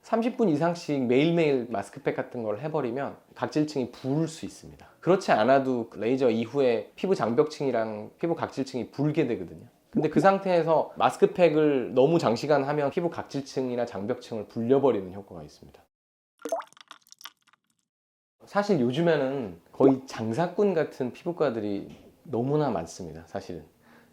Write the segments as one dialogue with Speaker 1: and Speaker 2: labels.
Speaker 1: 30분 이상씩 매일매일 마스크팩 같은 걸 해버리면 각질층이 부을 수 있습니다. 그렇지 않아도 레이저 이후에 피부 장벽층이랑 피부 각질층이 붉게 되거든요. 근데 그 상태에서 마스크팩을 너무 장시간 하면 피부 각질층이나 장벽층을 불려버리는 효과가 있습니다. 사실 요즘에는 거의 장사꾼 같은 피부과들이 너무나 많습니다. 사실은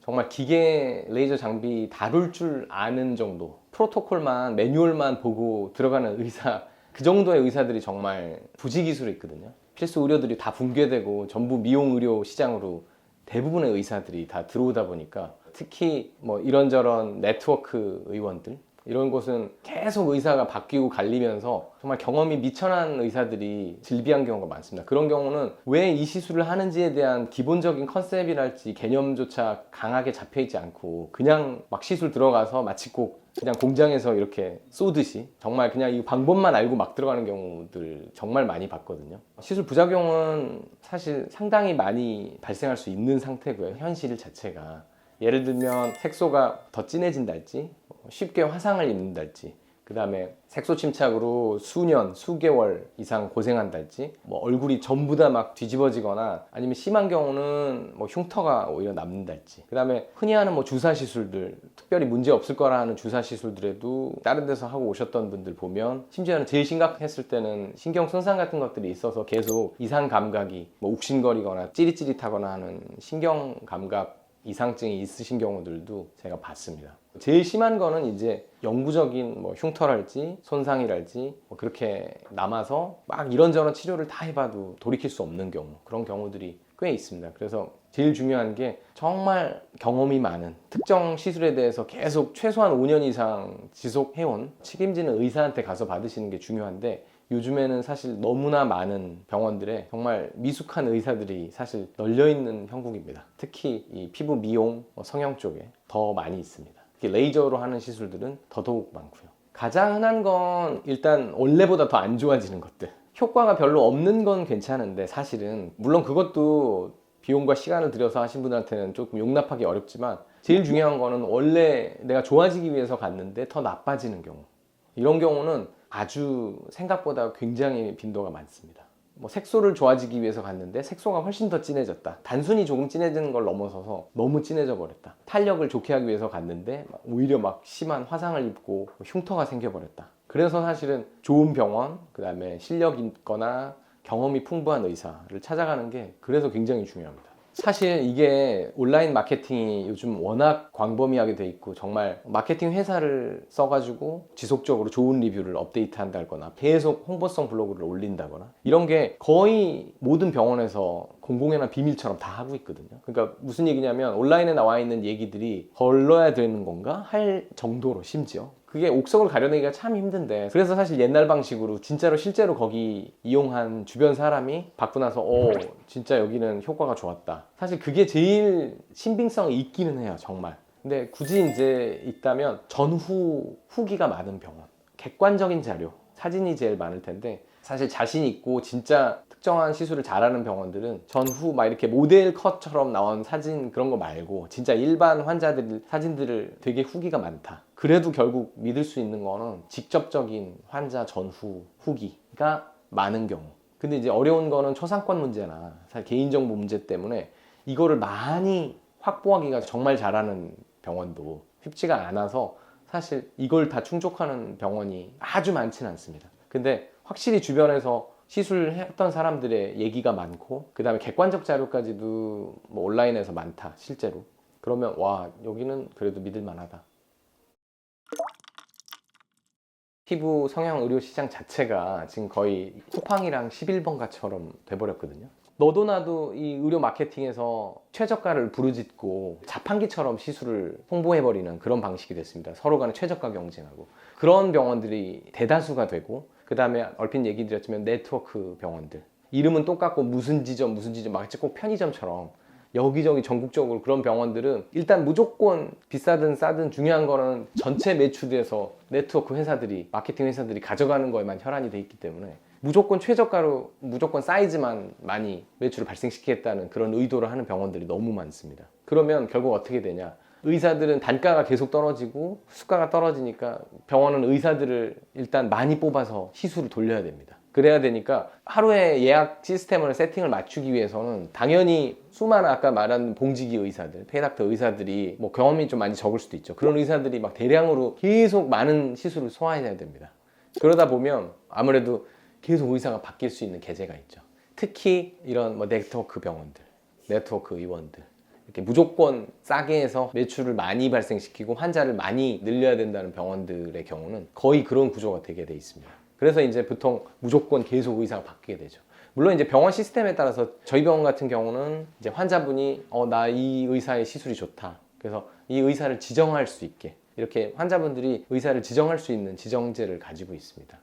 Speaker 1: 정말 기계 레이저 장비 다룰 줄 아는 정도, 프로토콜만 매뉴얼만 보고 들어가는 의사, 그 정도의 의사들이 정말 부지기수로 있거든요. 필수 의료들이 다 붕괴되고 전부 미용 의료 시장으로 대부분의 의사들이 다 들어오다 보니까, 특히 뭐 이런저런 네트워크 의원들, 이런 곳은 계속 의사가 바뀌고 갈리면서 정말 경험이 미천한 의사들이 질비한 경우가 많습니다. 그런 경우는 왜 이 시술을 하는지에 대한 기본적인 컨셉이랄지 개념조차 강하게 잡혀있지 않고 그냥 막 시술 들어가서 마치 꼭 그냥 공장에서 이렇게 쏘듯이 정말 그냥 이 방법만 알고 막 들어가는 경우들 정말 많이 봤거든요. 시술 부작용은 사실 상당히 많이 발생할 수 있는 상태고요. 현실 자체가 예를 들면 색소가 더 진해진달지, 쉽게 화상을 입는달지, 그 다음에 색소 침착으로 수년, 수개월 이상 고생한달지, 뭐 얼굴이 전부 다 막 뒤집어지거나 아니면 심한 경우는 뭐 흉터가 오히려 남는달지, 그 다음에 흔히 하는 뭐 주사 시술들, 특별히 문제 없을 거라 하는 주사 시술들에도 다른 데서 하고 오셨던 분들 보면 심지어는 제일 심각했을 때는 신경 손상 같은 것들이 있어서 계속 이상 감각이 뭐 욱신거리거나 찌릿찌릿하거나 하는 신경 감각 이상증이 있으신 경우들도 제가 봤습니다. 제일 심한 거는 이제 영구적인 뭐 흉터랄지 손상이랄지 뭐 그렇게 남아서 막 이런저런 치료를 다 해봐도 돌이킬 수 없는 경우, 그런 경우들이 꽤 있습니다. 그래서 제일 중요한 게 정말 경험이 많은, 특정 시술에 대해서 계속 최소한 5년 이상 지속해온 책임지는 의사한테 가서 받으시는 게 중요한데, 요즘에는 사실 너무나 많은 병원들에 정말 미숙한 의사들이 사실 널려있는 형국입니다. 특히 이 피부 미용, 성형 쪽에 더 많이 있습니다. 특히 레이저로 하는 시술들은 더더욱 많고요. 가장 흔한 건 일단 원래보다 더 안 좋아지는 것들, 효과가 별로 없는 건 괜찮은데, 사실은 물론 그것도 비용과 시간을 들여서 하신 분들한테는 조금 용납하기 어렵지만, 제일 중요한 거는 원래 내가 좋아지기 위해서 갔는데 더 나빠지는 경우, 이런 경우는 아주 생각보다 굉장히 빈도가 많습니다. 뭐 색소를 좋아지기 위해서 갔는데 색소가 훨씬 더 진해졌다, 단순히 조금 진해지는 걸 넘어서서 너무 진해져 버렸다, 탄력을 좋게 하기 위해서 갔는데 오히려 막 심한 화상을 입고 흉터가 생겨버렸다. 그래서 사실은 좋은 병원, 그 다음에 실력 있거나 경험이 풍부한 의사를 찾아가는 게 그래서 굉장히 중요합니다. 사실 이게 온라인 마케팅이 요즘 워낙 광범위하게 돼 있고, 정말 마케팅 회사를 써가지고 지속적으로 좋은 리뷰를 업데이트 한다거나 계속 홍보성 블로그를 올린다거나, 이런 게 거의 모든 병원에서 공공연한 비밀처럼 다 하고 있거든요. 그러니까 무슨 얘기냐면, 온라인에 나와 있는 얘기들이 걸러야 되는 건가 할 정도로, 심지어 그게 옥석을 가려내기가 참 힘든데, 그래서 사실 옛날 방식으로 진짜로 실제로 거기 이용한 주변 사람이 받고 나서 진짜 여기는 효과가 좋았다, 사실 그게 제일 신빙성이 있기는 해요, 정말. 근데 굳이 이제 있다면 전후 후기가 많은 병원, 객관적인 자료, 사진이 제일 많을 텐데, 사실 자신 있고 진짜 특정한 시술을 잘하는 병원들은 전후 막 이렇게 모델 컷처럼 나온 사진 그런 거 말고 진짜 일반 환자들 사진들을 되게 후기가 많다. 그래도 결국 믿을 수 있는 거는 직접적인 환자 전후 후기가 많은 경우. 근데 이제 어려운 거는 초상권 문제나 사실 개인정보 문제 때문에 이거를 많이 확보하기가 정말 잘하는 병원도 쉽지가 않아서, 사실 이걸 다 충족하는 병원이 아주 많지는 않습니다. 근데 확실히 주변에서 시술했던 사람들의 얘기가 많고, 그 다음에 객관적 자료까지도 뭐 온라인에서 많다 실제로, 그러면 와, 여기는 그래도 믿을 만하다. 피부 성형 의료 시장 자체가 지금 거의 쿠팡이랑 11번가처럼 돼버렸거든요. 너도 나도 이 의료 마케팅에서 최저가를 부르짖고 자판기처럼 시술을 홍보해버리는 그런 방식이 됐습니다. 서로 간에 최저가 경쟁하고, 그런 병원들이 대다수가 되고, 그 다음에 얼핏 얘기 드렸지만 네트워크 병원들, 이름은 똑같고 무슨 지점 마치 꼭 편의점처럼 여기저기 전국적으로 그런 병원들은 일단 무조건 비싸든 싸든 중요한 거는 전체 매출에서 네트워크 회사들이, 마케팅 회사들이 가져가는 거에만 혈안이 돼 있기 때문에 무조건 최저가로 무조건 사이즈만 많이 매출을 발생시키겠다는 그런 의도를 하는 병원들이 너무 많습니다. 그러면 결국 어떻게 되냐, 의사들은 단가가 계속 떨어지고 수가가 떨어지니까 병원은 의사들을 일단 많이 뽑아서 시술을 돌려야 됩니다. 그래야 되니까 하루에 예약 시스템을 세팅을 맞추기 위해서는 당연히 수많은 아까 말한 봉지기 의사들, 페이닥터 의사들이 뭐 경험이 좀 많이 적을 수도 있죠. 그런 의사들이 막 대량으로 계속 많은 시술을 소화해야 됩니다. 그러다 보면 아무래도 계속 의사가 바뀔 수 있는 계제가 있죠. 특히 이런 뭐 네트워크 병원들, 네트워크 의원들 이렇게 무조건 싸게 해서 매출을 많이 발생시키고 환자를 많이 늘려야 된다는 병원들의 경우는 거의 그런 구조가 되게 돼 있습니다. 그래서 이제 보통 무조건 계속 의사가 바뀌게 되죠. 물론 이제 병원 시스템에 따라서 저희 병원 같은 경우는 이제 환자분이 나 이 의사의 시술이 좋다. 그래서 이 의사를 지정할 수 있게 이렇게 환자분들이 의사를 지정할 수 있는 지정제를 가지고 있습니다.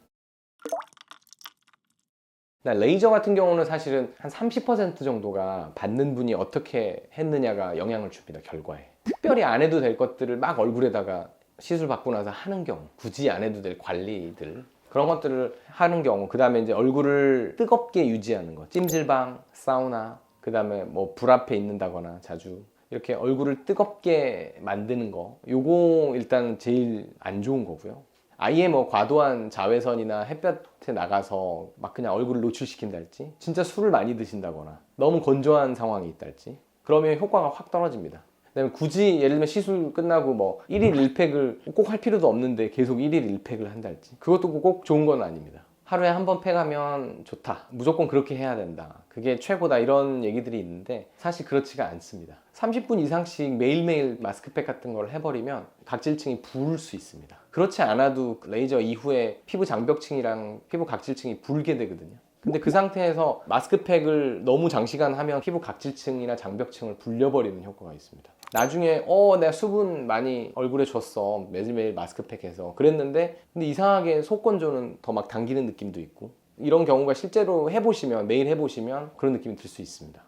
Speaker 1: 레이저 같은 경우는 사실은 한 30% 정도가 받는 분이 어떻게 했느냐가 영향을 줍니다, 결과에. 특별히 안 해도 될 것들을 막 얼굴에다가 시술 받고 나서 하는 경우, 굳이 안 해도 될 관리들, 그런 것들을 하는 경우, 그 다음에 이제 얼굴을 뜨겁게 유지하는 거, 찜질방, 사우나, 그 다음에 뭐 불 앞에 있는다거나 자주 이렇게 얼굴을 뜨겁게 만드는 거, 요거 일단 제일 안 좋은 거고요. 아예 뭐 과도한 자외선이나 햇볕에 나가서 막 그냥 얼굴을 노출시킨달지, 진짜 술을 많이 드신다거나 너무 건조한 상황이 있달지, 그러면 효과가 확 떨어집니다. 그다음에 굳이 예를 들면 시술 끝나고 뭐 1일 1팩을 꼭 할 필요도 없는데 계속 1일 1팩을 한달지, 그것도 꼭 좋은 건 아닙니다. 하루에 한 번 팩하면 좋다, 무조건 그렇게 해야 된다, 그게 최고다, 이런 얘기들이 있는데 사실 그렇지가 않습니다. 30분 이상씩 매일매일 마스크팩 같은 걸 해버리면 각질층이 부을 수 있습니다. 그렇지 않아도 레이저 이후에 피부 장벽층이랑 피부 각질층이 붉게 되거든요. 근데 그 상태에서 마스크팩을 너무 장시간 하면 피부 각질층이나 장벽층을 불려버리는 효과가 있습니다. 나중에 내가 수분 많이 얼굴에 줬어, 매일매일 마스크팩 해서 그랬는데, 근데 이상하게 속건조는 더 막 당기는 느낌도 있고, 이런 경우가 실제로 해보시면, 매일 해보시면 그런 느낌이 들 수 있습니다.